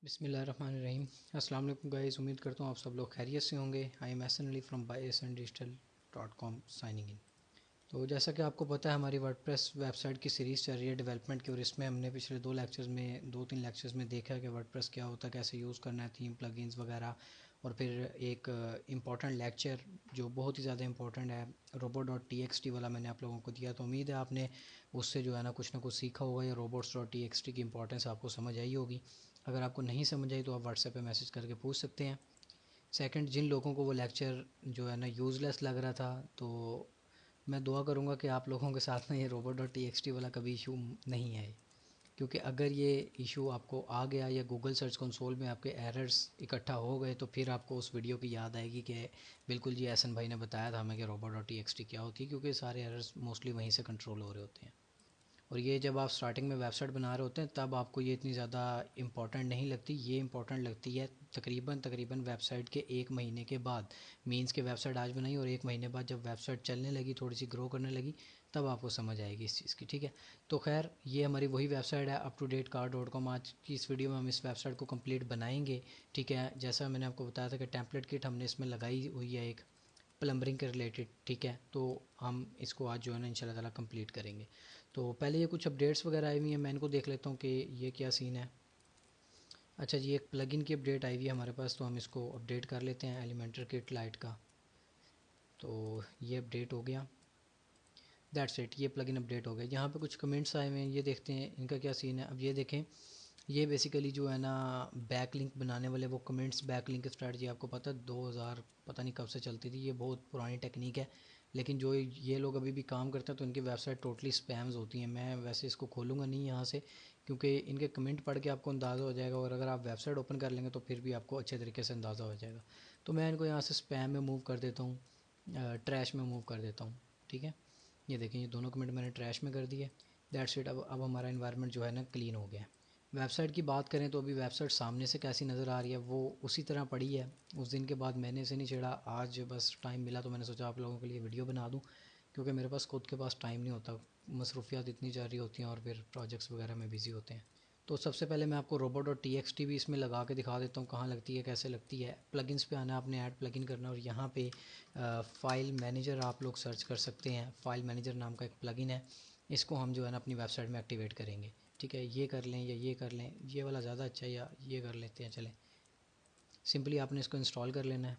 बिस्मिल्लाहिर्रहमानिर्रहीम। अस्सलाम वालेकुम गाइस, उम्मीद करता हूँ आप सब लोग खैरियत से होंगे। I am Ehsan Ali from bison-digital.com signing in. तो जैसा कि आपको पता है, हमारी वर्डप्रेस वेबसाइट की सीरीज़ चल रही है डेवलपमेंट की, और इसमें हमने पिछले दो तीन लेक्चर्स में देखा है कि वर्डप्रेस क्या होता है, कैसे यूज़ करना है, थीम प्लगइन्स वगैरह। और फिर एक इम्पॉर्टेंट लेक्चर जो बहुत ही ज़्यादा इम्पॉर्टेंट है, robo.txt वाला मैंने आप लोगों को दिया। तो उम्मीद है आपने उससे जो है ना कुछ सीखा होगा, या robots.txt की इंपॉर्टेंस आपको समझ आई होगी। अगर आपको नहीं समझ आई तो आप व्हाट्सएप पे मैसेज करके पूछ सकते हैं। सेकंड, जिन लोगों को वो लेक्चर जो है ना यूज़लेस लग रहा था, तो मैं दुआ करूँगा कि आप लोगों के साथ में ये robo.txt वाला कभी इशू नहीं आए, क्योंकि अगर ये इशू आपको आ गया या गूगल सर्च कंसोल में आपके एरर्स इकट्ठा हो गए, तो फिर आपको उस वीडियो की याद आएगी कि बिल्कुल जी एहसन भाई ने बताया था हमें कि robo.txt क्या होती है, क्योंकि सारे एरर्स मोस्टली वहीं से कंट्रोल हो रहे होते हैं। और ये जब आप स्टार्टिंग में वेबसाइट बना रहे होते हैं तब आपको ये इतनी ज़्यादा इम्पॉर्टेंट नहीं लगती, ये इम्पॉर्टेंट लगती है तकरीबन तकरीबन वेबसाइट के एक महीने के बाद। मींस के वेबसाइट आज बनाई और एक महीने बाद जब वेबसाइट चलने लगी, थोड़ी सी ग्रो करने लगी, तब आपको समझ आएगी इस चीज़ की। ठीक है, तो खैर ये हमारी वही वेबसाइट है UpToDateCar.com। आज की इस वीडियो में हम इस वेबसाइट को कंप्लीट बनाएंगे। ठीक है, जैसा मैंने आपको बताया था कि टेम्पलेट किट हमने इसमें लगाई हुई है एक प्लम्बरिंग के रिलेटेड। ठीक है, तो हम इसको आज जो है ना इंशाल्लाह ताला कंप्लीट करेंगे। तो पहले ये कुछ अपडेट्स वगैरह आई हुई हैं, मैं इनको देख लेता हूँ कि ये क्या सीन है। अच्छा जी, एक प्लगइन की अपडेट आई हुई है हमारे पास, तो हम इसको अपडेट कर लेते हैं, एलिमेंटर किट लाइट का। तो ये अपडेट हो गया, दैट्स इट, ये प्लगइन अपडेट हो गया। यहाँ पे कुछ कमेंट्स आए हुए हैं, ये देखते हैं इनका क्या सीन है। अब ये देखें, ये बेसिकली जो है ना बैक लिंक बनाने वाले वो कमेंट्स बैक लिंक स्ट्रेटजी, आपको पता है 2000 पता नहीं कब से चलती थी, ये बहुत पुरानी टेक्निक है। लेकिन जो ये लोग अभी भी काम करते हैं तो इनकी वेबसाइट टोटली स्पैम्स होती हैं। मैं वैसे इसको खोलूँगा नहीं यहाँ से, क्योंकि इनके कमेंट पढ़ के आपको अंदाज़ा हो जाएगा, और अगर आप वेबसाइट ओपन कर लेंगे तो फिर भी आपको अच्छे तरीके से अंदाज़ा हो जाएगा। तो मैं इनको यहाँ से स्पैम में मूव कर देता हूँ, ट्रैश में मूव कर देता हूँ। ठीक है, ये देखें, ये दोनों कमेंट मैंने ट्रैश में कर दिए। दैट्स इट, अब हमारा इन्वायरमेंट जो है ना क्लीन हो गया है। वेबसाइट की बात करें तो अभी वेबसाइट सामने से कैसी नज़र आ रही है वो उसी तरह पड़ी है। उस दिन के बाद मैंने इसे नहीं छेड़ा, आज बस टाइम मिला तो मैंने सोचा आप लोगों के लिए वीडियो बना दूं, क्योंकि मेरे पास खुद के पास टाइम नहीं होता, मसरूफियात इतनी जा रही होती हैं और फिर प्रोजेक्ट्स वगैरह में बिज़ी होते हैं। तो सबसे पहले मैं आपको robo.txt भी इसमें लगा के दिखा देता हूँ कहाँ लगती है, कैसे लगती है। प्लगइन्स पे आना, आपने ऐड प्लगइन करना, और यहाँ पे फ़ाइल मैनेजर आप लोग सर्च कर सकते हैं। फ़ाइल मैनेजर नाम का एक प्लगइन है, इसको हम जो है ना अपनी वेबसाइट में एक्टिवेट करेंगे। ठीक है, ये कर लें या ये कर लें, ये वाला ज़्यादा अच्छा है, या ये कर लेते हैं, चलें। सिंपली आपने इसको इंस्टॉल कर लेना है।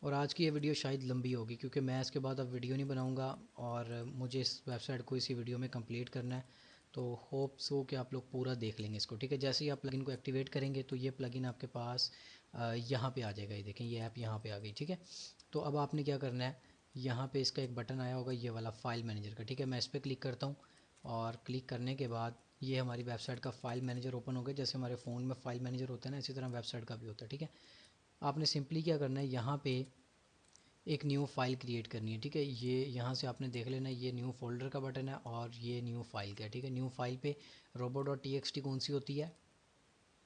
और आज की ये वीडियो शायद लंबी होगी, क्योंकि मैं इसके बाद अब वीडियो नहीं बनाऊंगा, और मुझे इस वेबसाइट को इसी वीडियो में कंप्लीट करना है। तो होप्स हो कि आप लोग पूरा देख लेंगे इसको। ठीक है, जैसे ही आप प्लगइन को एक्टिवेट करेंगे तो ये प्लगइन आपके पास यहाँ पे आ जाएगा। ये देखें, ये ऐप यहाँ पे आ गई। ठीक है, तो अब आपने क्या करना है, यहाँ पे इसका एक बटन आया होगा ये वाला फ़ाइल मैनेजर का। ठीक है, मैं इस पर क्लिक करता हूँ, और क्लिक करने के बाद ये हमारी वेबसाइट का फ़ाइल मैनेजर ओपन हो गया। जैसे हमारे फ़ोन में फ़ाइल मैनेजर होता है ना, इसी तरह वेबसाइट का भी होता है। ठीक है, आपने सिंपली क्या करना है, यहाँ पे एक न्यू फ़ाइल क्रिएट करनी है। ठीक है, ये यहाँ से आपने देख लेना, ये न्यू फोल्डर का बटन है और ये न्यू फ़ाइल का है। ठीक है, न्यू फ़ाइल पे robo.txt कौन सी होती है,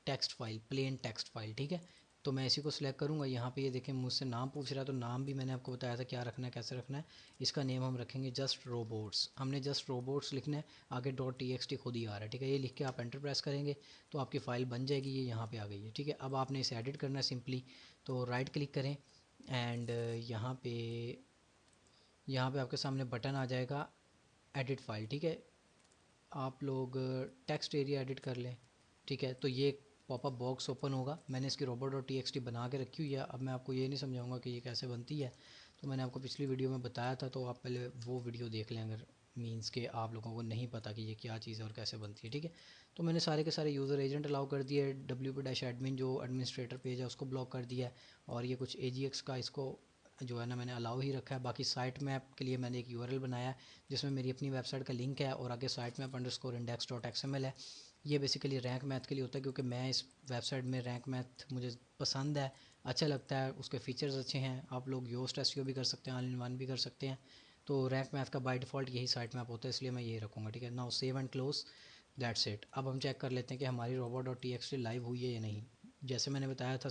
text file, plain text file. ठीक है, तो मैं इसी को सिलेक्ट करूँगा। यहाँ पे ये देखें मुझसे नाम पूछ रहा है, तो नाम भी मैंने आपको बताया था क्या रखना है, कैसे रखना है। इसका नेम हम रखेंगे जस्ट रोबोट्स, हमने जस्ट रोबोट्स लिखना है, आगे .txt खुद ही आ रहा है। ठीक है, ये लिख के आप एंटर प्रेस करेंगे तो आपकी फ़ाइल बन जाएगी, ये यहाँ पे आ गई है। ठीक है, अब आपने इसे एडिट करना है सिंपली, तो राइट क्लिक करें एंड यहाँ पे आपके सामने बटन आ जाएगा एडिट फाइल। ठीक है, आप लोग टेक्स्ट एरिया एडिट कर लें। ठीक है, तो ये एक पॉपअप बॉक्स ओपन होगा। मैंने इसकी robo.txt बना के रखी हुई है। अब मैं आपको ये नहीं समझाऊंगा कि ये कैसे बनती है, तो मैंने आपको पिछली वीडियो में बताया था, तो आप पहले वो वीडियो देख लें अगर मींस के आप लोगों को नहीं पता कि ये क्या चीज़ है और कैसे बनती है। ठीक है, तो मैंने सारे के सारे यूज़र एजेंट अलाउ कर दिए, wp-admin जो एडमिनिस्ट्रेटर पेज है उसको ब्लॉक कर दिया है, और ये कुछ AGX का इसको जो है ना मैंने अलाउ ही रखा है। बाकी साइट मैप के लिए मैंने एक URL बनाया है जिसमें मेरी अपनी वेबसाइट का लिंक है, और आगे साइट मैप अंडरस्कोर index.xml है। ये बेसिकली रैंक मैथ के लिए होता है, क्योंकि मैं इस वेबसाइट में रैंक मैथ मुझे पसंद है, अच्छा लगता है, उसके फीचर्स अच्छे हैं। आप लोग योस्ट एसईओ भी कर सकते हैं, ऑल इन वन भी कर सकते हैं। तो रैंक मैथ का बाय डिफ़ॉल्ट यही साइट मैप होता है, इसलिए मैं यही रखूँगा। ठीक है, now save and close, that's it. अब हम चेक कर लेते हैं कि हमारी robo.txt लाइव हुई है या नहीं। जैसे मैंने बताया था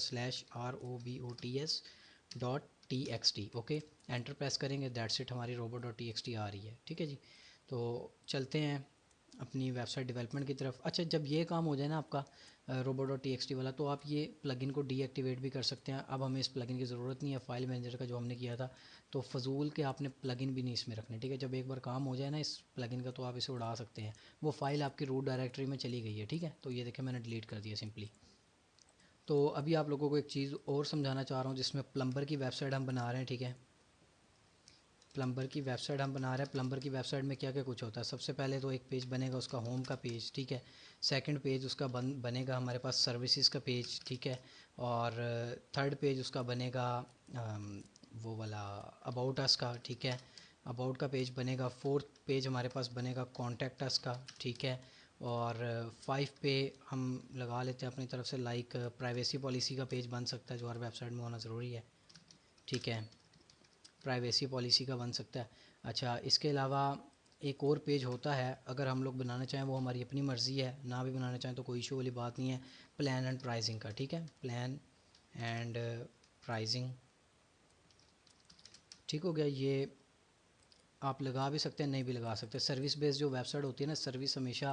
/robots.txt, ओके, एंटर प्रेस करेंगे, दैट्स इट, हमारी robo.txt आ रही है। ठीक है जी, तो चलते हैं अपनी वेबसाइट डेवलपमेंट की तरफ। अच्छा, जब ये काम हो जाए ना आपका robo.txt वाला, तो आप ये प्लगइन को डीएक्टिवेट भी कर सकते हैं। अब हमें इस प्लगइन की ज़रूरत नहीं है फाइल मैनेजर का जो हमने किया था, तो फजूल के आपने प्लगइन भी नहीं इसमें रखने, ठीक है। जब एक बार काम हो जाए ना इस प्लगइन का, तो आप इसे उड़ा सकते हैं। वो फाइल आपकी रूट डायरेक्टरी में चली गई है, ठीक है। तो ये देखें मैंने डिलीट कर दिया सिंपली। तो अभी आप लोगों को एक चीज़ और समझाना चाह रहा हूँ, जिसमें प्लम्बर की वेबसाइट हम बना रहे हैं, ठीक है। प्लम्बर की वेबसाइट हम बना रहे हैं। प्लम्बर की वेबसाइट में क्या क्या कुछ होता है, सबसे पहले तो एक पेज बनेगा उसका होम का पेज, ठीक है। सेकंड पेज उसका बनेगा हमारे पास सर्विसेज का पेज, ठीक है। और थर्ड पेज उसका बनेगा वो वाला अबाउट अस का, ठीक है। अबाउट का पेज बनेगा। फोर्थ पेज हमारे पास बनेगा कॉन्टैक्ट अस का, ठीक है। और 5 पे हम लगा लेते हैं अपनी तरफ से लाइक प्राइवेसी पॉलिसी का पेज बन सकता है, जो हर वेबसाइट में होना ज़रूरी है, ठीक है। प्राइवेसी पॉलिसी का बन सकता है। अच्छा, इसके अलावा एक और पेज होता है, अगर हम लोग बनाना चाहें, वो हमारी अपनी मर्ज़ी है, ना भी बनाना चाहें तो कोई इशू वाली बात नहीं है। प्लान एंड प्राइसिंग का, ठीक है। प्लान एंड प्राइसिंग, ठीक हो गया। ये आप लगा भी सकते हैं, नहीं भी लगा सकते। सर्विस बेस्ड जो वेबसाइट होती है ना, सर्विस हमेशा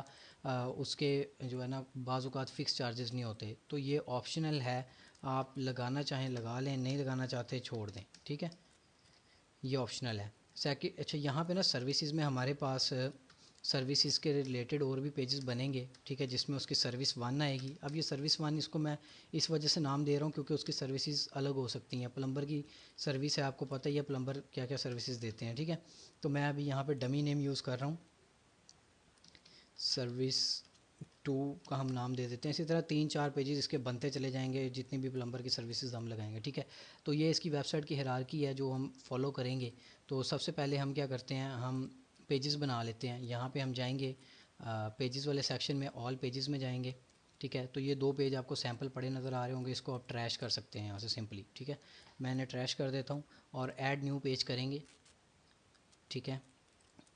उसके जो है ना बाज़-औक़ात फ़िक्स चार्जेस नहीं होते, तो ये ऑप्शनल है। आप लगाना चाहें लगा लें, नहीं लगाना चाहते छोड़ दें, ठीक है। ये ऑप्शनल है। सेकंड, अच्छा यहाँ पे ना सर्विसेज में हमारे पास सर्विसेज के रिलेटेड और भी पेजेस बनेंगे, ठीक है, जिसमें उसकी सर्विस वन आएगी। अब ये सर्विस वन, इसको मैं इस वजह से नाम दे रहा हूँ क्योंकि उसकी सर्विसेज अलग हो सकती हैं। प्लम्बर की सर्विस है, आपको पता ही है प्लम्बर क्या क्या सर्विसेज देते हैं, ठीक है। तो मैं अभी यहाँ पे डमी नेम यूज़ कर रहा हूँ, सर्विस 2 का हम नाम दे देते हैं। इसी तरह 3-4 पेजेस इसके बनते चले जाएंगे जितनी भी प्लम्बर की सर्विसेज हम लगाएंगे, ठीक है। तो ये इसकी वेबसाइट की हायरार्की है जो हम फॉलो करेंगे। तो सबसे पहले हम क्या करते हैं, हम पेजेस बना लेते हैं। यहाँ पे हम जाएंगे पेजेस वाले सेक्शन में, ऑल पेजेस में जाएंगे, ठीक है। तो ये 2 पेज आपको सैम्पल पड़े नज़र आ रहे होंगे, इसको आप ट्रैश कर सकते हैं यहाँ से सिंपली, ठीक है। मैंने ट्रैश कर देता हूँ और ऐड न्यू पेज करेंगे, ठीक है।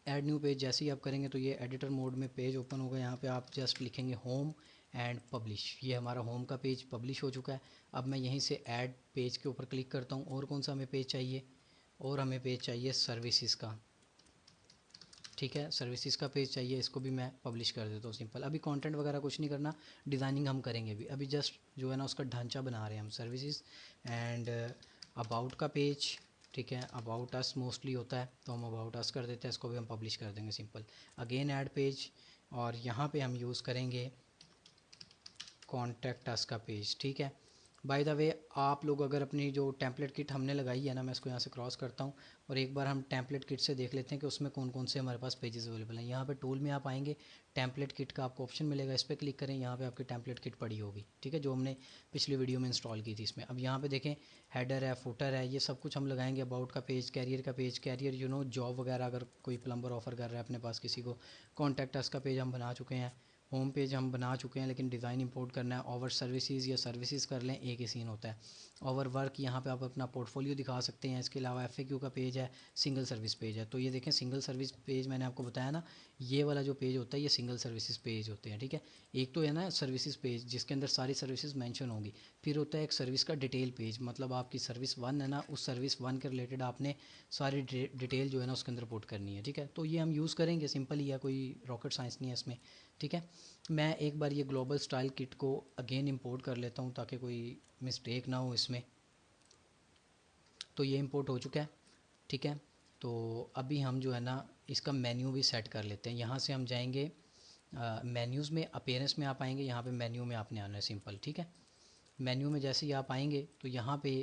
ऐड न्यू पेज जैसे ही आप करेंगे तो ये एडिटर मोड में पेज ओपन होगा। यहाँ पे आप जस्ट लिखेंगे होम एंड पब्लिश। ये हमारा होम का पेज पब्लिश हो चुका है। अब मैं यहीं से ऐड पेज के ऊपर क्लिक करता हूँ। और कौन सा हमें पेज चाहिए, और हमें पेज चाहिए सर्विसेज का, ठीक है। सर्विसेज का पेज चाहिए, इसको भी मैं पब्लिश कर देता हूँ सिंपल। अभी कंटेंट वगैरह कुछ नहीं करना, डिज़ाइनिंग हम करेंगे भी अभी, जस्ट जो है ना उसका ढांचा बना रहे हैं हम। सर्विसेज एंड अबाउट का पेज, ठीक है। अबाउट अस मोस्टली होता है तो हम अबाउट अस कर देते हैं, इसको भी हम पब्लिश कर देंगे सिंपल। अगेन ऐड पेज, और यहाँ पे हम यूज़ करेंगे कॉन्टैक्ट अस का पेज, ठीक है। बाय द वे, आप लोग अगर अपनी जो टेम्पलेट किट हमने लगाई है ना, मैं इसको यहाँ से क्रॉस करता हूँ और एक बार हम टेम्पलेट किट से देख लेते हैं कि उसमें कौन कौन से हमारे पास पेजेस अवेलेबल हैं। यहाँ पे टूल में आप आएंगे, टेम्पलेट किट का आपको ऑप्शन मिलेगा, इस पर क्लिक करें। यहाँ पे आपकी टेम्पलेट किट पड़ी होगी, ठीक है, जो हमने पिछली वीडियो में इंस्टॉल की थी इसमें। अब यहाँ पे देखें, हेडर है, फुटर है, ये सब कुछ हम लगाएंगे। अबाउट का पेज, कैरियर का पेज, कैरियर जॉब वगैरह अगर कोई प्लम्बर ऑफर कर रहा है अपने पास किसी को। कॉन्टैक्ट अस का पेज हम बना चुके हैं, होम पेज हम बना चुके हैं, लेकिन डिज़ाइन इंपोर्ट करना है। ओवर सर्विसेज या सर्विसेज कर लें, एक ही सीन होता है। ओवर वर्क, यहाँ पे आप अपना पोर्टफोलियो दिखा सकते हैं। इसके अलावा एफएक्यू का पेज है, सिंगल सर्विस पेज है। तो ये देखें, सिंगल सर्विस पेज मैंने आपको बताया ना, ये वाला जो पेज होता है ये सिंगल सर्विसेज पेज होते हैं, ठीक है। एक तो है ना सर्विसेज पेज जिसके अंदर सारी सर्विसेज मेंशन होंगी, फिर होता है एक सर्विस का डिटेल पेज, मतलब आपकी सर्विस वन है ना, उस सर्विस वन के रिलेटेड आपने सारी डिटेल जो है ना उसके अंदर पुट करनी है, ठीक है। तो ये हम यूज़ करेंगे, सिंपल ही है, कोई रॉकेट साइंस नहीं है इसमें, ठीक है। मैं एक बार ये ग्लोबल स्टाइल किट को अगेन इंपोर्ट कर लेता हूँ ताकि कोई मिस्टेक ना हो इसमें। तो ये इंपोर्ट हो चुका है, ठीक है। तो अभी हम जो है ना इसका मेन्यू भी सेट कर लेते हैं। यहाँ से हम जाएंगे मेन्यूज़ में, अपीयरेंस में आप आएंगे, यहाँ पे मेन्यू में आपने आना है सिंपल, ठीक है। मेन्यू में जैसे ही आप आएंगे तो यहाँ पे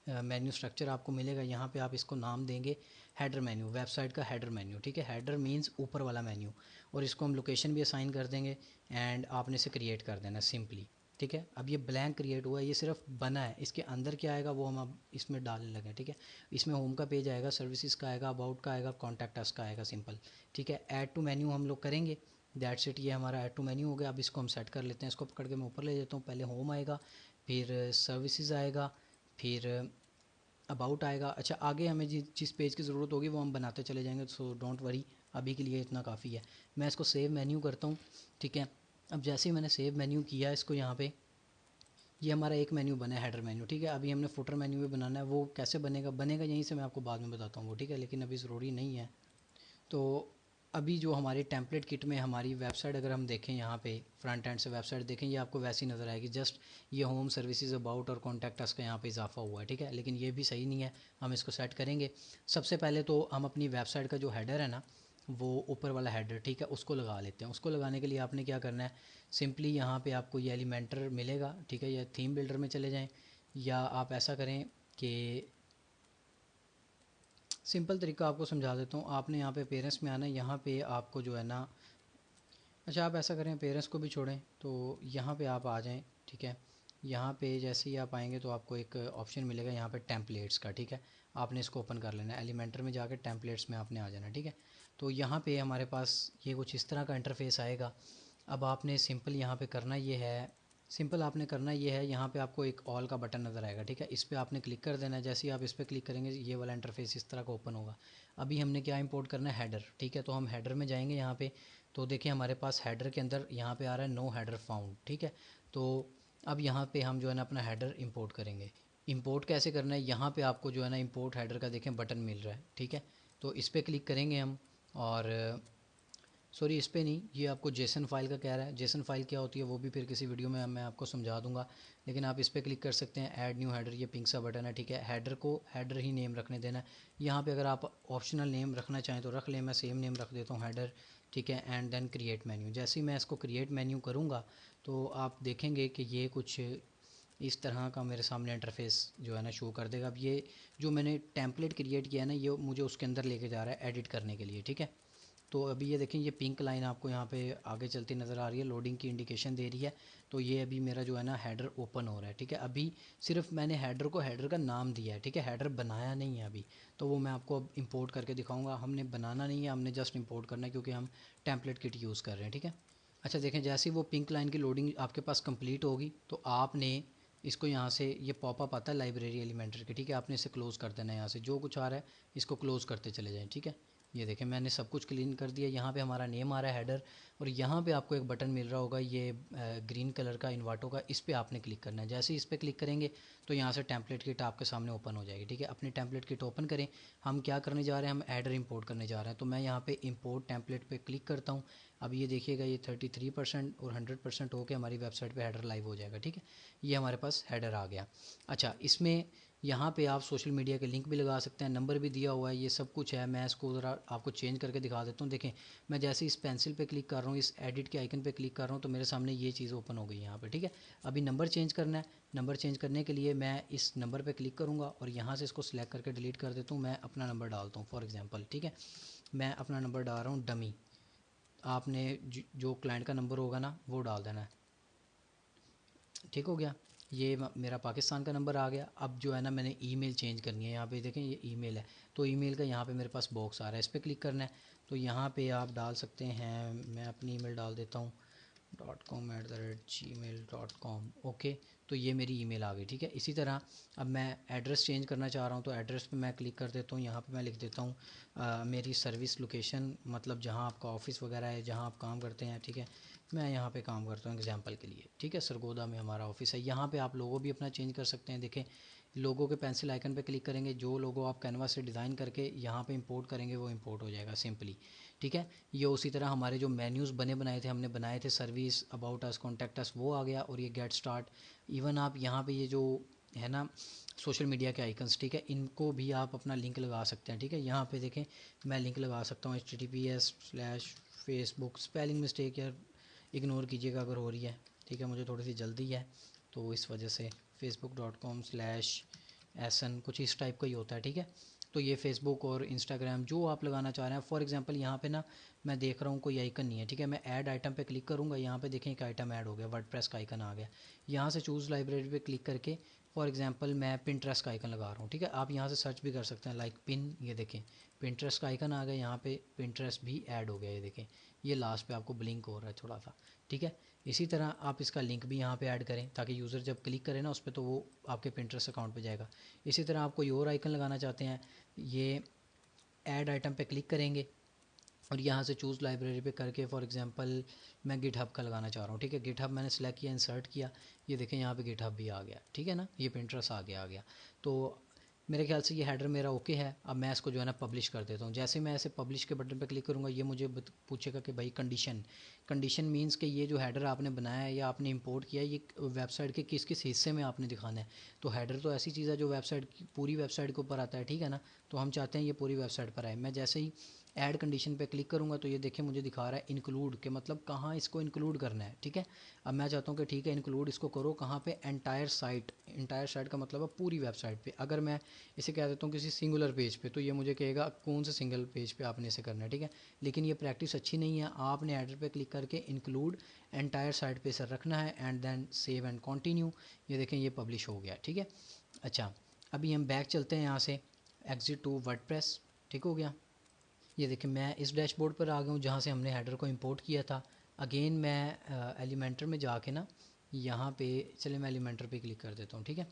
मेन्यू स्ट्रक्चर आपको मिलेगा। यहाँ पे आप इसको नाम देंगे हेडर मेन्यू, वेबसाइट का हेडर मेन्यू, ठीक है। हेडर मींस ऊपर वाला मेन्यू, और इसको हम लोकेशन भी असाइन कर देंगे एंड आपने इसे क्रिएट कर देना सिंपली, ठीक है। अब ये ब्लैंक क्रिएट हुआ है, ये सिर्फ बना है, इसके अंदर क्या आएगा वो हम अब इसमें डालने लगे, ठीक है। इसमें होम का पेज आएगा, सर्विसेज का आएगा, अबाउट का आएगा, कॉन्टैक्ट अस का आएगा सिंपल, ठीक है। ऐड टू मेन्यू हम लोग करेंगे, दैट्स इट। ये हमारा ऐड टू मेन्यू हो गया। अब इसको हम सेट कर लेते हैं, इसको पकड़ के मैं ऊपर ले जाता हूँ। पहले होम आएगा, फिर सर्विसेज आएगा, फिर अबाउट आएगा। अच्छा, आगे हमें जिस पेज की ज़रूरत होगी वो हम बनाते चले जाएंगे, सो डोंट वरी, अभी के लिए इतना काफ़ी है। मैं इसको सेव मेन्यू करता हूँ, ठीक है। अब जैसे ही मैंने सेव मेन्यू किया इसको, यहाँ पे ये हमारा एक मेन्यू बना है, हेडर मेन्यू, ठीक है। अभी हमने फुटर मेन्यू भी बनाना है, वो कैसे बनेगा यहीं से मैं आपको बाद में बताता हूँ वो, ठीक है, लेकिन अभी ज़रूरी नहीं है। तो अभी जो हमारे टेम्पलेट किट में हमारी वेबसाइट अगर हम देखें, यहाँ पे फ्रंट एंड से वेबसाइट देखें, ये आपको वैसी नज़र आएगी। जस्ट ये होम सर्विसेज अबाउट और कॉन्टैक्ट अस का यहाँ पे इजाफा हुआ है, ठीक है, लेकिन ये भी सही नहीं है। हम इसको सेट करेंगे। सबसे पहले तो हम अपनी वेबसाइट का जो हेडर है ना, वो ऊपर वाला हेडर, ठीक है, उसको लगा लेते हैं। उसको लगाने के लिए आपने क्या करना है, सिंपली यहाँ पे आपको ये एलिमेंटर मिलेगा, ठीक है, या थीम बिल्डर में चले जाएं, या आप ऐसा करें कि सिंपल तरीका आपको समझा देता हूँ। आपने यहाँ पे पेरेंट्स में आना है, यहाँ पे आपको जो है ना, अच्छा आप ऐसा करें पेरेंट्स को भी छोड़ें, तो यहाँ पे आप आ जाएं, ठीक है। यहाँ पे जैसे ही आप आएंगे तो आपको एक ऑप्शन मिलेगा यहाँ पे टेम्पलेट्स का, ठीक है। आपने इसको ओपन कर लेना है, एलिमेंटर में जाकर टेम्पलेट्स में आपने आ जाना, ठीक है। तो यहाँ पे हमारे पास ये कुछ इस तरह का इंटरफेस आएगा। अब आपने सिंपल यहाँ पे करना ये है, सिंपल आपने करना ये है, यहाँ पे आपको एक ऑल का बटन नज़र आएगा, ठीक है, इस पर आपने क्लिक कर देना है। जैसे ही आप इस पर क्लिक करेंगे ये वाला इंटरफेस इस तरह का ओपन होगा। अभी हमने क्या इंपोर्ट करना है, हेडर, ठीक है। तो हम हेडर में जाएंगे यहाँ पे, तो देखिए हमारे पास हेडर के अंदर यहाँ पे आ रहा है नो हेडर फाउंड, ठीक है। तो अब यहाँ पे हम जो है ना अपना हेडर इंपोर्ट करेंगे। इंपोर्ट कैसे करना है, यहाँ पे आपको जो है ना इंपोर्ट हेडर का देखें बटन मिल रहा है, ठीक है। तो इस पर क्लिक करेंगे हम, और सॉरी इस पे नहीं, ये आपको जेसन फाइल का कह रहा है। जेसन फाइल क्या होती है वो भी फिर किसी वीडियो में मैं आपको समझा दूंगा, लेकिन आप इस पर क्लिक कर सकते हैं। ऐड न्यू हेडर, ये पिंक सा बटन है, ठीक है। हेडर को हेडर ही नेम रखने देना है। यहाँ पे अगर आप ऑप्शनल नेम रखना चाहें तो रख लें, मैं सेम नेम रख देता हूँ हेडर, ठीक है। एंड देन क्रिएट मेन्यू, जैसे ही मैं इसको क्रिएट मेन्यू करूँगा तो आप देखेंगे कि ये कुछ इस तरह का मेरे सामने इंटरफेस जो है ना शो कर देगा। अब ये जो मैंने टेम्पलेट क्रिएट किया है ना, ये मुझे उसके अंदर लेके जा रहा है एडिट करने के लिए, ठीक है। तो अभी ये देखें, ये पिंक लाइन आपको यहाँ पे आगे चलती नज़र आ रही है, लोडिंग की इंडिकेशन दे रही है। तो ये अभी मेरा जो है ना हेडर ओपन हो रहा है, ठीक है। अभी सिर्फ मैंने हेडर को हेडर का नाम दिया है, ठीक है, हेडर बनाया नहीं है अभी। तो वो मैं आपको अब इंपोर्ट करके दिखाऊंगा। हमने बनाना नहीं है, हमने जस्ट इंपोर्ट करना है क्योंकि हम टेम्पलेट किट यूज़ कर रहे हैं, ठीक है। अच्छा देखें, जैसे ही वो पिंक लाइन की लोडिंग आपके पास कंप्लीट होगी तो आपने इसको यहाँ से, ये पॉपअप आता है लाइब्रेरी एलिमेंटर के, ठीक है, आपने इसे क्लोज़ कर देना है। यहाँ से जो कुछ आ रहा है इसको क्लोज़ करते चले जाएँ, ठीक है। ये देखें मैंने सब कुछ क्लीन कर दिया। यहाँ पे हमारा नेम आ रहा है हेडर, और यहाँ पे आपको एक बटन मिल रहा होगा ये ग्रीन कलर का इन्वाटो का, इस पर आपने क्लिक करना है। जैसे ही इस पर क्लिक करेंगे तो यहाँ से टेम्पलेट किट आपके सामने ओपन हो जाएगी, ठीक है। अपनी टेम्पलेट किट ओपन करें। हम क्या करने जा रहे हैं, हम हेडर इंपोर्ट करने जा रहे हैं। तो मैं यहाँ पे इंपोर्ट टेम्पलेट पे क्लिक करता हूँ। अब ये देखिएगा ये 33% और 100% होकर हमारी वेबसाइट पे हेडर लाइव हो जाएगा, ठीक है। ये हमारे पास हेडर आ गया। अच्छा इसमें यहाँ पे आप सोशल मीडिया के लिंक भी लगा सकते हैं, नंबर भी दिया हुआ है, ये सब कुछ है। मैं इसको ज़रा आपको चेंज करके दिखा देता हूँ। देखें मैं जैसे इस पेंसिल पे क्लिक कर रहा हूँ, इस एडिट के आइकन पे क्लिक कर रहा हूँ, तो मेरे सामने ये चीज़ ओपन हो गई यहाँ पे, ठीक है। अभी नंबर चेंज करना है। नंबर चेंज करने के लिए मैं इस नंबर पर क्लिक करूँगा और यहाँ से इसको सिलेक्ट करके डिलीट कर देता हूँ। मैं अपना नंबर डालता हूँ फॉर एग्ज़ाम्पल, ठीक है। मैं अपना नंबर डाल रहा हूँ डमी। आपने जो क्लाइंट का नंबर होगा ना वो डाल देना है, ठीक हो गया। ये मेरा पाकिस्तान का नंबर आ गया। अब जो है ना मैंने ईमेल चेंज करनी है, यहाँ पे देखें ये ईमेल है, तो ईमेल का यहाँ पे मेरे पास बॉक्स आ रहा है, इस पर क्लिक करना है। तो यहाँ पे आप डाल सकते हैं, मैं अपनी ईमेल डाल देता हूँ .com@gmail.com, ओके। तो ये मेरी ईमेल आ गई, ठीक है। इसी तरह अब मैं एड्रेस चेंज करना चाह रहा हूँ, तो एड्रेस पे मैं क्लिक कर देता हूँ। यहाँ पे मैं लिख देता हूँ मेरी सर्विस लोकेशन, मतलब जहाँ आपका ऑफिस वगैरह है, जहाँ आप काम करते हैं, ठीक है। मैं यहाँ पे काम करता हूँ एग्जांपल के लिए, ठीक है, सरगोदा में हमारा ऑफिस है। यहाँ पे आप लोगो भी अपना चेंज कर सकते हैं। देखें लोगो के पेंसिल आइकन पे क्लिक करेंगे, जो लोगो आप कैनवा से डिज़ाइन करके यहाँ पे इंपोर्ट करेंगे वो इंपोर्ट हो जाएगा सिंपली, ठीक है। ये उसी तरह हमारे जो मेन्यूज़ बने बनाए थे, हमने बनाए थे service, about us, contact us, वो आ गया, और ये गेट स्टार्ट। इवन आप यहाँ पे ये जो है ना सोशल मीडिया के आइकन्स, ठीक है, इनको भी आप अपना लिंक लगा सकते हैं, ठीक है। यहाँ पे देखें मैं लिंक लगा सकता हूँ https/facebook, स्पेलिंग मिस्टेक यार इग्नोर कीजिएगा अगर हो रही है, ठीक है, मुझे थोड़ी सी जल्दी है तो इस वजह से। facebook.com/SN कुछ इस टाइप का ही होता है, ठीक है। तो ये फेसबुक और इंस्टाग्राम जो आप लगाना चाह रहे हैं। फॉर एग्जांपल यहाँ पे ना मैं देख रहा हूँ कोई आइकन नहीं है, ठीक है। मैं ऐड आइटम पे क्लिक करूँगा, यहाँ पे देखें एक आइटम ऐड हो गया, वर्डप्रेस का आइकन आ गया। यहाँ से चूज़ लाइब्रेरी पे क्लिक करके फॉर एग्जांपल मैं पिंटरेस्ट का आइकन लगा रहा हूँ, ठीक है। आप यहाँ से सर्च भी कर सकते हैं लाइक पिन, ये देखें पिंटरेस्ट का आइकन आ गया, यहाँ पे पिंटरेस्ट भी ऐड हो गया, ये देखें ये लास्ट पे आपको ब्लिंक हो रहा है थोड़ा सा, ठीक है। इसी तरह आप इसका लिंक भी यहाँ पे ऐड करें ताकि यूज़र जब क्लिक करे ना उस पर तो वो आपके पिंटरेस्ट अकाउंट पे जाएगा। इसी तरह आप कोई और आइकन लगाना चाहते हैं, ये ऐड आइटम पे क्लिक करेंगे और यहाँ से चूज़ लाइब्रेरी पे करके फॉर एग्जांपल मैं गिटहब का लगाना चाह रहा हूँ, ठीक है। गिटहब मैंने सेलेक्ट किया, इंसर्ट किया, ये देखें यहाँ पे गिटहब भी आ गया, ठीक है ना, ये पिंटरेस्ट आ गया। तो मेरे ख्याल से ये हेडर मेरा ओके है। अब मैं इसको जो है ना पब्लिश कर देता हूँ। जैसे मैं ऐसे पब्लिश के बटन पर क्लिक करूँगा ये मुझे पूछेगा कि भाई कंडीशन मींस कि ये जो हेडर आपने बनाया है या आपने इंपोर्ट किया है ये वेबसाइट के किस किस हिस्से में आपने दिखाना है। तो हेडर तो ऐसी चीज़ है जो वेबसाइट की पूरी वेबसाइट के ऊपर आता है, ठीक है ना। तो हम चाहते हैं ये पूरी वेबसाइट पर आए। मैं जैसे ही ऐड कंडीशन पे क्लिक करूँगा तो ये देखिए मुझे दिखा रहा है इंक्लूड के मतलब कहाँ इसको इंक्लूड करना है, ठीक है। अब मैं चाहता हूँ कि ठीक है इंक्लूड इसको करो कहाँ पे, एंटायर साइट का मतलब है पूरी वेबसाइट पे। अगर मैं इसे कह देता हूँ किसी सिंगुलर पेज पे तो ये मुझे कहेगा कौन से सिंगल पेज पे आपने इसे करना है, ठीक है। लेकिन ये प्रैक्टिस अच्छी नहीं है। आपने हेडर पे क्लिक करके इंक्लूड एंटायर साइट पे सर रखना है and then save and continue. ये देखें ये पब्लिश हो गया, ठीक है। अच्छा अभी हम बैक चलते हैं यहाँ से, एग्जिट टू वर्डप्रेस, ठीक हो गया। ये देखिए मैं इस डैशबोर्ड पर आ गया हूँ जहाँ से हमने हेडर को इंपोर्ट किया था। अगेन मैं एलिमेंटर में जाके ना यहाँ पे, चले मैं एलिमेंटर पे क्लिक कर देता हूँ, ठीक है।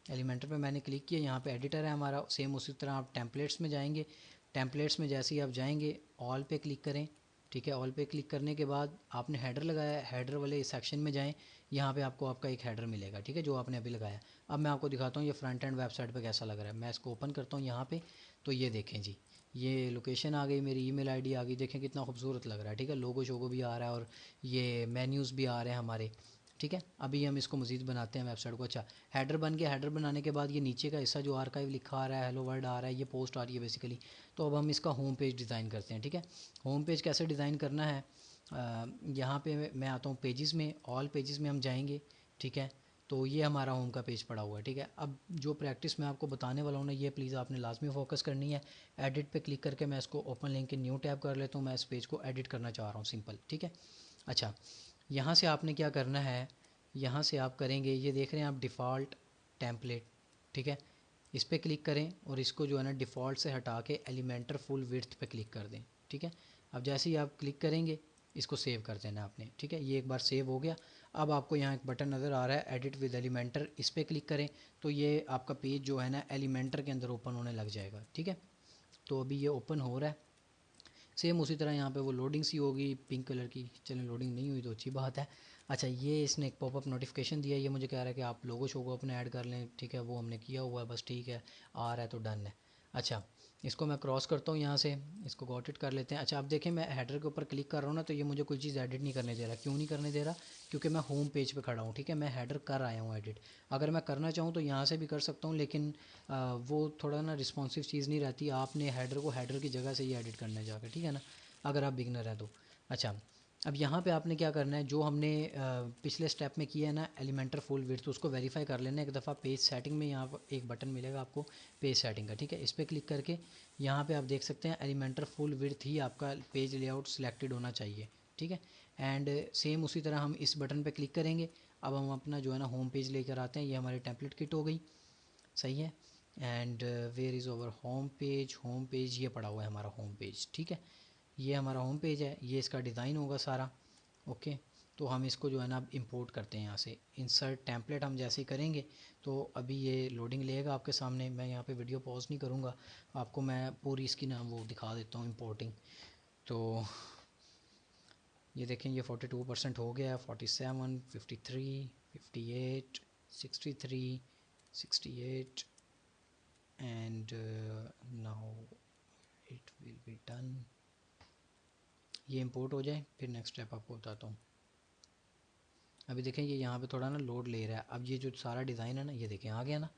एलिमेंटर पे मैंने क्लिक किया, यहाँ पे एडिटर है हमारा। सेम उसी तरह आप टेम्पलेट्स में जाएंगे। टेम्पलेट्स में जैसे ही आप जाएंगे ऑल पे क्लिक करें, ठीक है। ऑल पे क्लिक करने के बाद आपने हेडर लगाया, हेडर वाले सेक्शन में जाएं। यहाँ पे आपको आपका एक हेडर मिलेगा, ठीक है, जो आपने अभी लगाया। अब मैं आपको दिखाता हूँ ये फ्रंट एंड वेबसाइट पे कैसा लग रहा है। मैं इसको ओपन करता हूँ यहाँ पे, तो ये देखें जी, ये लोकेशन आ गई, मेरी ईमेल आईडी आ गई। देखें कितना खूबसूरत लग रहा है, ठीक है। लोगो शोगो भी आ रहा है और ये मेन्यूज़ भी आ रहे हैं हमारे, ठीक है। अभी हम इसको मज़ीद बनाते हैं वेबसाइट को। अच्छा हेडर बन गया। हेडर बनाने के बाद ये नीचे का हिस्सा जो आर्काइव लिखा आ रहा है, हेलो वर्ल्ड आ रहा है, ये पोस्ट आ रही है बेसिकली। तो अब हम इसका होम पेज डिज़ाइन करते हैं, ठीक है। होम पेज कैसे डिज़ाइन करना है, यहाँ पे मैं आता हूँ पेजेस में, ऑल पेजेस में हम जाएंगे, ठीक है। तो ये हमारा होम का पेज पड़ा हुआ है, ठीक है। अब जो प्रैक्टिस मैं आपको बताने वाला हूँ ना ये प्लीज़ आपने लाजमी फोकस करनी है। एडिट पे क्लिक करके मैं इसको ओपन लिंक के न्यू टैब कर लेता हूँ। मैं इस पेज को एडिट करना चाह रहा हूँ, सिंपल, ठीक है। अच्छा यहाँ से आपने क्या करना है, यहाँ से आप करेंगे, ये देख रहे हैं आप डिफ़ॉल्ट टेम्पलेट, ठीक है। इस पर क्लिक करें और इसको जो है ना डिफ़ॉल्ट से हटा के एलिमेंटर फुल विड्थ पे क्लिक कर दें, ठीक है। अब जैसे ही आप क्लिक करेंगे इसको सेव कर देना आपने, ठीक है। ये एक बार सेव हो गया। अब आपको यहाँ एक बटन नज़र आ रहा है एडिट विद एलिमेंटर, इस पर क्लिक करें तो ये आपका पेज जो है ना एलिमेंटर के अंदर ओपन होने लग जाएगा, ठीक है। तो अभी ये ओपन हो रहा है। सेम उसी तरह यहाँ पे वो लोडिंग सी होगी पिंक कलर की। चलें लोडिंग नहीं हुई तो अच्छी बात है। अच्छा ये इसने एक पॉपअप नोटिफिकेशन दिया, ये मुझे कह रहा है कि आप लोगो शोगो अपने ऐड कर लें, ठीक है। वो हमने किया हुआ है, बस ठीक है, आ रहा है तो डन है। अच्छा इसको मैं क्रॉस करता हूँ यहाँ से, इसको गॉट इट कर लेते हैं। अच्छा अब देखें मैं हेडर के ऊपर क्लिक कर रहा हूँ ना तो ये मुझे कोई चीज़ एडिट नहीं करने दे रहा। क्यों नहीं करने दे रहा, क्योंकि मैं होम पेज पे खड़ा हूँ, ठीक है। मैं हेडर कर आया हूँ एडिट। अगर मैं करना चाहूँ तो यहाँ से भी कर सकता हूँ, लेकिन वो थोड़ा ना रिस्पॉन्सिव चीज़ नहीं रहती। आपने हेडर को हेडर की जगह से ही एडिट करने जाकर, ठीक है ना, अगर आप बिगनर हैं तो। अच्छा अब यहाँ पे आपने क्या करना है, जो हमने पिछले स्टेप में किया है ना एलिमेंटर फुल विड्थ, तो उसको वेरीफाई कर लेना एक दफ़ा। पेज सेटिंग में यहाँ पर एक बटन मिलेगा आपको पेज सेटिंग का, ठीक है। इस पर क्लिक करके यहाँ पे आप देख सकते हैं एलिमेंटर फुल विड्थ ही आपका पेज लेआउट सिलेक्टेड होना चाहिए, ठीक है। एंड सेम उसी तरह हम इस बटन पर क्लिक करेंगे। अब हम अपना जो है ना होम पेज लेकर आते हैं। ये हमारी टेम्पलेट किट हो गई, सही है। And where is over home page, home page ये पड़ा हुआ है हमारा होम पेज, ठीक है। ये हमारा होम पेज है, ये इसका डिज़ाइन होगा सारा, ओके। तो हम इसको जो है ना अब इंपोर्ट करते हैं यहाँ से। इंसर्ट टेम्पलेट हम जैसे ही करेंगे तो अभी ये लोडिंग लेगा आपके सामने। मैं यहाँ पे वीडियो पॉज नहीं करूँगा, आपको मैं पूरी इसकी ना वो दिखा देता हूँ इंपोर्टिंग। तो ये देखें ये 42% हो गया है, 47, 53, 58, 63, 68 and now it will be done. ये इंपोर्ट हो जाए फिर नेक्स्ट स्टेप आपको बताता हूँ। अभी देखें ये यहाँ पे थोड़ा ना लोड ले रहा है। अब ये जो सारा डिज़ाइन है ना ये देखें आ गया ना,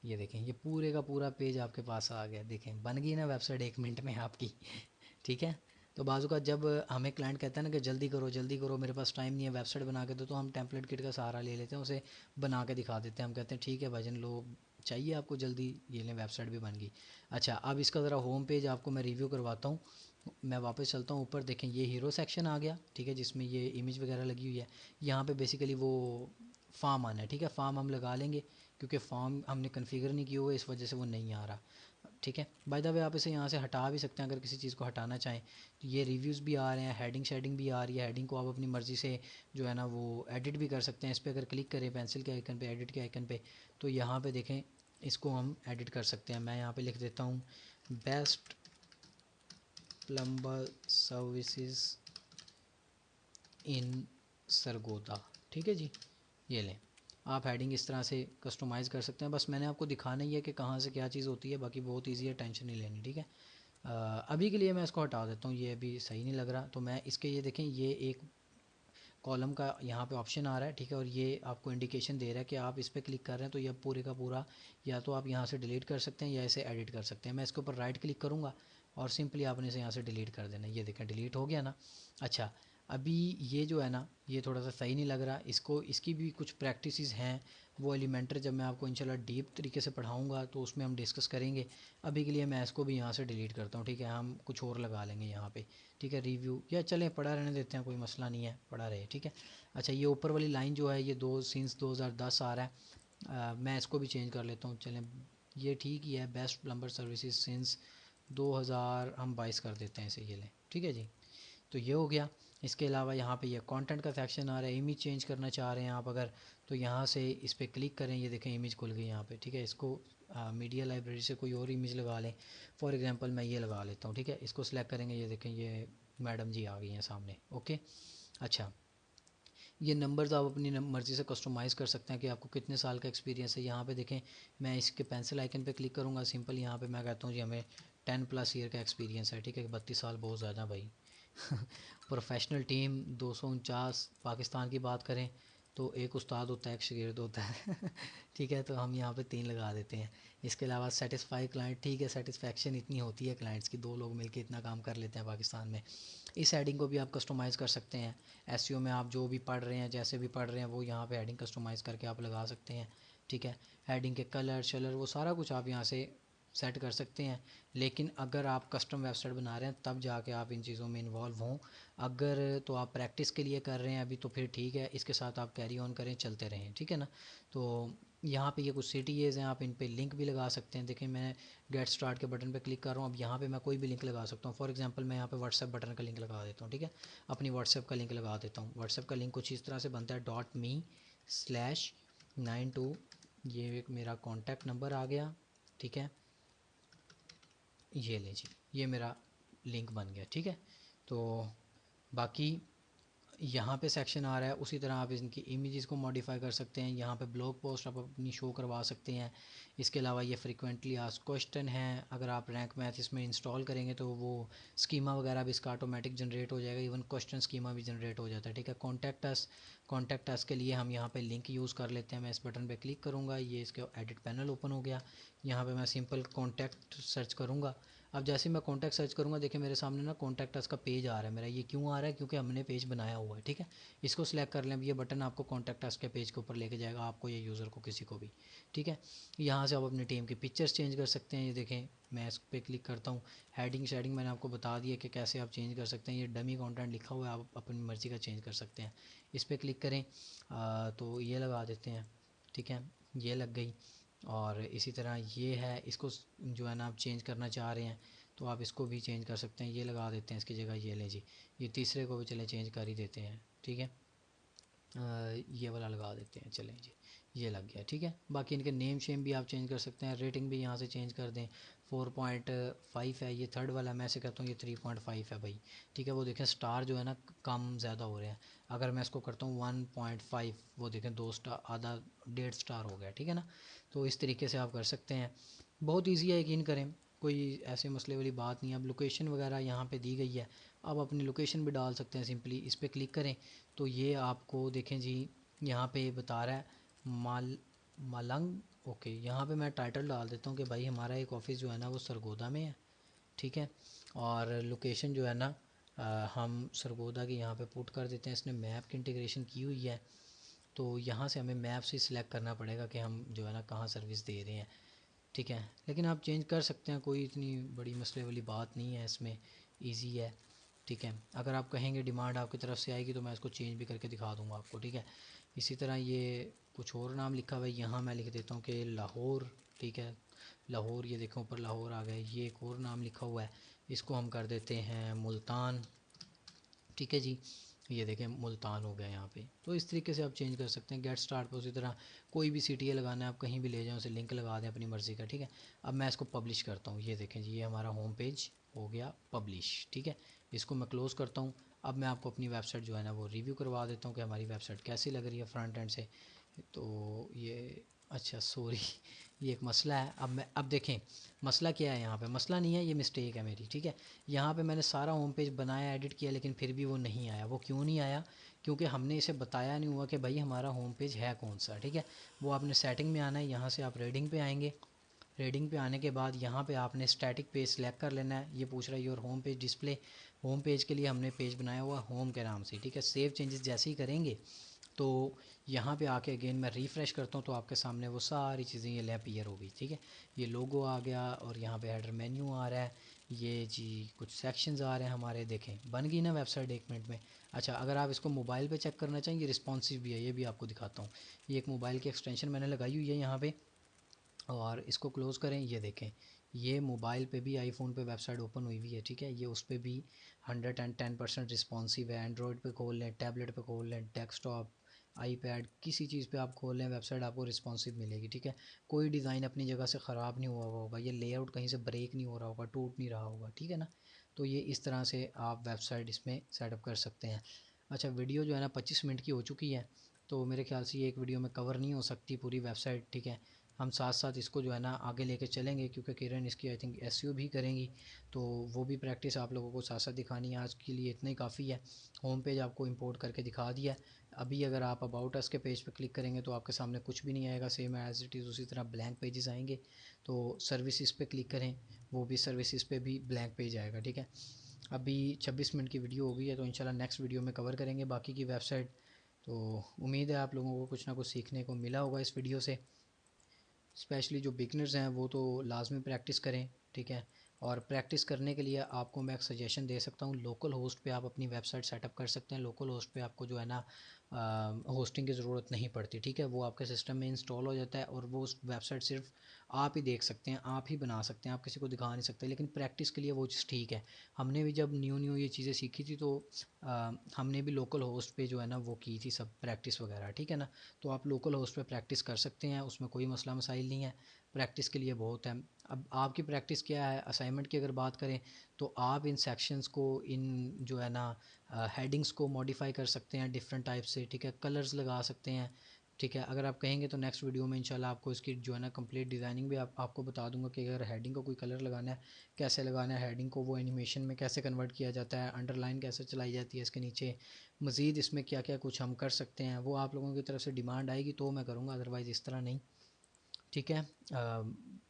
ये देखें ये पूरे का पूरा पेज आपके पास आ गया। देखें बन गई ना वेबसाइट 1 मिनट में आपकी ठीक है। तो बाजू का जब हमें क्लाइंट कहता है ना कि जल्दी करो मेरे पास टाइम नहीं है वेबसाइट बना के दो, तो हम टेम्पलेट किट का सहारा ले लेते हैं, उसे बना के दिखा देते हैं। हम कहते हैं ठीक है भाईजान लो, चाहिए आपको जल्दी, ये लें वेबसाइट भी बन गई। अच्छा अब इसका ज़रा होम पेज आपको मैं रिव्यू करवाता हूँ। मैं वापस चलता हूँ ऊपर, देखें ये हीरो सेक्शन आ गया, ठीक है, जिसमें ये इमेज वगैरह लगी हुई है। यहाँ पे बेसिकली वो फॉर्म आना है, ठीक है। फॉर्म हम लगा लेंगे क्योंकि फॉर्म हमने कन्फिगर नहीं किया हुआ है, इस वजह से वो नहीं आ रहा, ठीक है। बाय द वे आप इसे यहाँ से हटा भी सकते हैं अगर किसी चीज़ को हटाना चाहें। तो ये रिव्यूज़ भी आ रहे हैं, हेडिंग शेडिंग भी आ रही है। हेडिंग को आप अपनी मर्ज़ी से जो है ना वो एडिट भी कर सकते हैं। इस पर अगर क्लिक करें पेंसिल के आइकन पे, एडिट के आइकन पे, तो यहाँ पे देखें इसको हम एडिट कर सकते हैं। मैं यहाँ पे लिख देता हूँ best plumber services in Sargodha, ठीक है जी, ये लें। आप हेडिंग इस तरह से कस्टमाइज़ कर सकते हैं। बस मैंने आपको दिखाना ही है कि कहाँ से क्या चीज़ होती है, बाकी बहुत ईजी है, टेंशन नहीं लेनी, ठीक है। अभी के लिए मैं इसको हटा देता हूँ, ये अभी सही नहीं लग रहा। तो मैं इसके ये देखें, ये एक कॉलम का यहाँ पे ऑप्शन आ रहा है, ठीक है, और ये आपको इंडिकेशन दे रहा है कि आप इस पर क्लिक कर रहे हैं तो ये पूरे का पूरा या तो आप यहाँ से डिलीट कर सकते हैं या इसे एडिट कर सकते हैं। मैं इसके ऊपर राइट क्लिक करूँगा और सिंपली आपने इसे यहाँ से डिलीट कर देना। ये देखें डिलीट हो गया ना। अच्छा, अभी ये जो है ना, ये थोड़ा सा सही नहीं लग रहा, इसको इसकी भी कुछ प्रैक्टिसेस हैं, वो एलिमेंटर जब मैं आपको इंशाल्लाह डीप तरीके से पढ़ाऊँगा तो उसमें हम डिस्कस करेंगे। अभी के लिए मैं इसको भी यहाँ से डिलीट करता हूँ, ठीक है, हम कुछ और लगा लेंगे यहाँ पे, ठीक है, रिव्यू, या चलें पढ़ा रहने देते हैं, कोई मसला नहीं है, पढ़ा रहे, ठीक है। अच्छा, ये ऊपर वाली लाइन जो है ये सिंस 2010 आ रहा है, मैं इसको भी चेंज कर लेता हूँ, चलें ये ठीक ही है, बेस्ट प्लम्बर सर्विसेज सिंस 2000 हम 22 कर देते हैं इसे, ये लें, ठीक है जी। तो ये हो गया। इसके अलावा यहाँ पे ये कंटेंट का सेक्शन आ रहा है, इमेज चेंज करना चाह रहे हैं आप अगर, तो यहाँ से इस पर क्लिक करें, ये देखें इमेज खुल गई यहाँ पे, ठीक है। इसको मीडिया लाइब्रेरी से कोई और इमेज लगा लें, फॉर एग्जांपल मैं ये लगा लेता हूँ, ठीक है। इसको सिलेक्ट करेंगे, ये देखें ये मैडम जी आ गई हैं सामने, ओके। अच्छा, ये नंबर्स आप अपनी मर्ज़ी से कस्टमाइज़ कर सकते हैं कि आपको कितने साल का एक्सपीरियंस है। यहाँ पे देखें, मैं इसके पेंसिल आइकन पे क्लिक करूँगा, सिंपल यहाँ पे मैं कहता हूँ जी हमें 10+ ईयर का एक्सपीरियंस है, ठीक है, 32 साल बहुत ज़्यादा भाई। प्रोफेशनल टीम 249, पाकिस्तान की बात करें तो एक उस्ताद होता है, एक शागिर्द होता है। ठीक है, तो हम यहाँ पे 3 लगा देते हैं। इसके अलावा सेटिस्फाई क्लाइंट, ठीक है, सेटिस्फेक्शन इतनी होती है क्लाइंट्स की, 2 लोग मिलकर इतना काम कर लेते हैं पाकिस्तान में। इस हेडिंग को भी आप कस्टमाइज़ कर सकते हैं। एसईओ में आप जो भी पढ़ रहे हैं, जैसे भी पढ़ रहे हैं, वो यहाँ पे हेडिंग कस्टमाइज़ करके आप लगा सकते हैं, ठीक है। हेडिंग के कलर शलर वो सारा कुछ आप यहाँ से सेट कर सकते हैं। लेकिन अगर आप कस्टम वेबसाइट बना रहे हैं तब जाके आप इन चीज़ों में इन्वॉल्व हों। अगर तो आप प्रैक्टिस के लिए कर रहे हैं अभी तो फिर ठीक है, इसके साथ आप कैरी ऑन करें, चलते रहें, ठीक है ना। तो यहाँ पे ये कुछ सीटीएज़ हैं, आप इन पे लिंक भी लगा सकते हैं। देखिए मैं गेट स्टार्ट के बटन पे क्लिक कर रहा हूँ, अब यहाँ पे मैं कोई भी लिंक लगा सकता हूँ। फॉर एग्जांपल मैं यहाँ पे व्हाट्सएप बटन का लिंक लगा देता हूँ, ठीक है, अपनी व्हाट्सएप का लिंक लगा देता हूँ। व्हाट्सएप का लिंक कुछ इस तरह से बनता है .me/92, ये एक मेरा कॉन्टैक्ट नंबर आ गया, ठीक है, ये ले जी, ये मेरा लिंक बन गया, ठीक है। तो बाकी यहाँ पे सेक्शन आ रहा है, उसी तरह आप इनकी इमेजेस को मॉडिफाई कर सकते हैं। यहाँ पे ब्लॉग पोस्ट आप अपनी शो करवा सकते हैं। इसके अलावा ये फ्रीक्वेंटली आस्क्ड क्वेश्चन है, अगर आप रैंक मैथ इसमें इंस्टॉल करेंगे तो वो स्कीमा वगैरह भी इसका ऑटोमेटिक जनरेट हो जाएगा, इवन क्वेश्चन स्कीमा भी जनरेट हो जाता है, ठीक है। कॉन्टैक्ट अस के लिए हम यहाँ पे लिंक यूज़ कर लेते हैं। मैं इस बटन पे क्लिक करूँगा, ये इसके एडिट पैनल ओपन हो गया। यहाँ पे मैं सिंपल कॉन्टैक्ट सर्च करूँगा। अब जैसे मैं कॉन्टैक्ट सर्च करूँगा, देखिए मेरे सामने ना कॉन्टैक्ट अस का पेज आ रहा है मेरा। ये क्यों आ रहा है? क्योंकि हमने पेज बनाया हुआ है, ठीक है। इसको सिलेक्ट कर लें, ये बटन आपको कॉन्टैक्ट अस के पेज के ऊपर लेके जाएगा, आपको ये यूज़र को किसी को भी, ठीक है। यहाँ से आप अपनी टीम की पिक्चर्स चेंज कर सकते हैं। ये देखें मैं इस पर क्लिक करता हूँ, हेडिंग शेडिंग मैंने आपको बता दिया कि कैसे आप चेंज कर सकते हैं। ये डमी कंटेंट लिखा हुआ है, आप अपनी मर्ज़ी का चेंज कर सकते हैं। इस पर क्लिक करें, तो ये लगा देते हैं, ठीक है, ये लग गई। और इसी तरह ये है, इसको जो है ना आप चेंज करना चाह रहे हैं तो आप इसको भी चेंज कर सकते हैं, ये लगा देते हैं इसकी जगह, ये लें जी, ये तीसरे को भी चले चेंज कर ही देते हैं, ठीक है। ये वाला लगा देते हैं, चलें जी, ये लग गया, ठीक है। बाकी इनके नेम शेम भी आप चेंज कर सकते हैं, रेटिंग भी यहाँ से चेंज कर दें। 4.5 है ये थर्ड वाला, मैं ऐसे कहता हूँ ये 3.5 है भाई, ठीक है। वो देखें स्टार जो है ना कम ज़्यादा हो रहे हैं, अगर मैं इसको करता हूँ 1.5, वो देखें 2 स्टार, आधा 1.5 स्टार हो गया, ठीक है ना। तो इस तरीके से आप कर सकते हैं, बहुत ईजी है, यकीन करें, कोई ऐसे मसले वाली बात नहीं है। अब लोकेशन वगैरह यहाँ पे दी गई है, आप अपनी लोकेशन भी डाल सकते हैं। सिंपली इस पर क्लिक करें तो ये आपको देखें जी, यहाँ पे बता रहा है मालंग, ओके। यहाँ पे मैं टाइटल डाल देता हूँ कि भाई हमारा एक ऑफ़िस जो है ना वो सरगोदा में है, ठीक है। और लोकेशन जो है ना हम सरगोदा की यहाँ पे पुट कर देते हैं। इसने मैप की इंटीग्रेशन की हुई है, तो यहाँ से हमें मैप से सिलेक्ट करना पड़ेगा कि हम जो है ना कहाँ सर्विस दे रहे हैं, ठीक है। लेकिन आप चेंज कर सकते हैं, कोई इतनी बड़ी मसले वाली बात नहीं है इसमें, इजी है, ठीक है। अगर आप कहेंगे डिमांड आपकी तरफ से आएगी तो मैं इसको चेंज भी करके दिखा दूंगा आपको, ठीक है। इसी तरह ये कुछ और नाम लिखा हुआ है, यहाँ मैं लिख देता हूँ कि लाहौर, ठीक है, लाहौर, ये देखो ऊपर लाहौर आ गया। ये एक और नाम लिखा हुआ है, इसको हम कर देते हैं मुल्तान, ठीक है जी, ये देखें मुल्तान हो गया यहाँ पे। तो इस तरीके से आप चेंज कर सकते हैं। गेट स्टार्ट पर उसी तरह कोई भी सीटीए लगाना है आप कहीं भी ले जाएं, उसे लिंक लगा दें अपनी मर्ज़ी का, ठीक है। अब मैं इसको पब्लिश करता हूँ, ये देखें जी, ये हमारा होम पेज हो गया पब्लिश, ठीक है। इसको मैं क्लोज़ करता हूँ। अब मैं आपको अपनी वेबसाइट जो है ना वो रिव्यू करवा देता हूँ कि हमारी वेबसाइट कैसी लग रही है फ्रंट एंड से। तो ये अच्छा सॉरी ये एक मसला है। अब देखें मसला क्या है यहाँ पे। मसला नहीं है, ये मिस्टेक है मेरी, ठीक है। यहाँ पे मैंने सारा होम पेज बनाया, एडिट किया, लेकिन फिर भी वो नहीं आया। वो क्यों नहीं आया? क्योंकि हमने इसे बताया नहीं हुआ कि भाई हमारा होम पेज है कौन सा, ठीक है। वो आपने सेटिंग में आना है, यहाँ से आप रीडिंग पे आएंगे। रीडिंग पे आने के बाद यहाँ पे आपने स्टैटिक पेज सेलेक्ट कर लेना है। ये पूछ रहा है your home page display. Home page के लिए हमने पेज बनाया हुआ होम के नाम से, ठीक है। सेव चेंजेस जैसे ही करेंगे तो यहाँ पे आके अगेन मैं रिफ़्रेश करता हूँ तो आपके सामने वो सारी चीज़ें ये अपीयर हो गई, ठीक है। ये लोगो आ गया और यहाँ पे हेडर मेन्यू आ रहा है। ये जी कुछ सेक्शंस आ रहे हैं हमारे, देखें बन गई ना वेबसाइट 1 मिनट में। अच्छा अगर आप इसको मोबाइल पे चेक करना चाहेंगे, रिस्पॉन्सिव भी है, ये भी आपको दिखाता हूँ। ये एक मोबाइल की एक्सटेंशन मैंने लगाई हुई है यहाँ पे, और इसको क्लोज़ करें। ये देखें ये मोबाइल पे भी, आईफोन पे वेबसाइट ओपन हुई हुई है, ठीक है। ये उस पर भी 110% रिस्पॉन्सिव है। एंड्रॉयड पे खोल लें, टैबलेट पे खोल लें, डेस्कटॉप, आईपैड, किसी चीज़ पे आप खोल लें वेबसाइट आपको रिस्पॉन्सिव मिलेगी, ठीक है। कोई डिज़ाइन अपनी जगह से ख़राब नहीं हुआ होगा, ये लेआउट कहीं से ब्रेक नहीं हो रहा होगा, टूट नहीं रहा होगा, ठीक है ना। तो ये इस तरह से आप वेबसाइट इसमें सेटअप कर सकते हैं। अच्छा वीडियो जो है ना 25 मिनट की हो चुकी है, तो मेरे ख्याल से ये एक वीडियो में कवर नहीं हो सकती पूरी वेबसाइट, ठीक है। हम साथ साथ इसको जो है ना आगे लेके चलेंगे, क्योंकि किरण इसकी आई थिंक एसईओ भी करेंगी, तो वो भी प्रैक्टिस आप लोगों को साथ साथ दिखानी है। आज के लिए इतना ही काफ़ी है। होम पेज आपको इंपोर्ट करके दिखा दिया। अभी अगर आप अबाउट अस के पेज पे क्लिक करेंगे तो आपके सामने कुछ भी नहीं आएगा, सेम एज इट इज़ उसी तरह ब्लैंक पेजेस आएंगे। तो सर्विसेज पे क्लिक करें, वो भी सर्विसेज पे भी ब्लैंक पेज आएगा, ठीक है। अभी 26 मिनट की वीडियो हो गई है, तो इंशाल्लाह नेक्स्ट वीडियो में कवर करेंगे बाकी की वेबसाइट। तो उम्मीद है आप लोगों को कुछ ना कुछ सीखने को मिला होगा इस वीडियो से। स्पेशली जो बिगनर्स हैं वो तो लाजमी प्रैक्टिस करें, ठीक है। और प्रैक्टिस करने के लिए आपको मैं एक सजेशन दे सकता हूँ, लोकल होस्ट पे आप अपनी वेबसाइट सेटअप कर सकते हैं। लोकल होस्ट पे आपको जो है ना होस्टिंग की ज़रूरत नहीं पड़ती, ठीक है। वो आपके सिस्टम में इंस्टॉल हो जाता है और वो उस वेबसाइट सिर्फ आप ही देख सकते हैं, आप ही बना सकते हैं, आप किसी को दिखा नहीं सकते। लेकिन प्रैक्टिस के लिए वो चीज़ ठीक है। हमने भी जब न्यू न्यू ये चीज़ें सीखी थी तो हमने भी लोकल होस्ट पे जो है ना वो की थी सब प्रैक्टिस वगैरह, ठीक है ना। तो आप लोकल होस्ट पे प्रैक्टिस कर सकते हैं, उसमें कोई मसला मसाइल नहीं है। प्रैक्टिस के लिए बहुत है। अब आपकी प्रैक्टिस क्या है, असाइनमेंट की अगर बात करें तो आप इन सेक्शंस को, इन जो है ना हेडिंग्स को मॉडिफाई कर सकते हैं डिफरेंट टाइप से, ठीक है। कलर्स लगा सकते हैं, ठीक है। अगर आप कहेंगे तो नेक्स्ट वीडियो में इंशाल्लाह आपको इसकी जो है ना कंप्लीट डिज़ाइनिंग भी आपको बता दूंगा कि अगर हेडिंग को कोई कलर लगाना है कैसे लगाना है, हेडिंग को वो एनिमेशन में कैसे कन्वर्ट किया जाता है, अंडरलाइन कैसे चलाई जाती है इसके नीचे, मज़ीद इसमें क्या क्या कुछ हम कर सकते हैं। वो आप लोगों की तरफ से डिमांड आएगी तो मैं करूँगा, अदरवाइज़ इस तरह नहीं, ठीक है।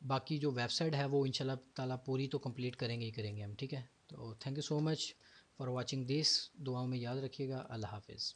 बाकी जो वेबसाइट है वो इंशाल्लाह ताला पूरी तो कंप्लीट करेंगे ही करेंगे हम, ठीक है। तो thank you so much for watching this. दुआओं में याद रखिएगा। अल्लाह हाफिज़।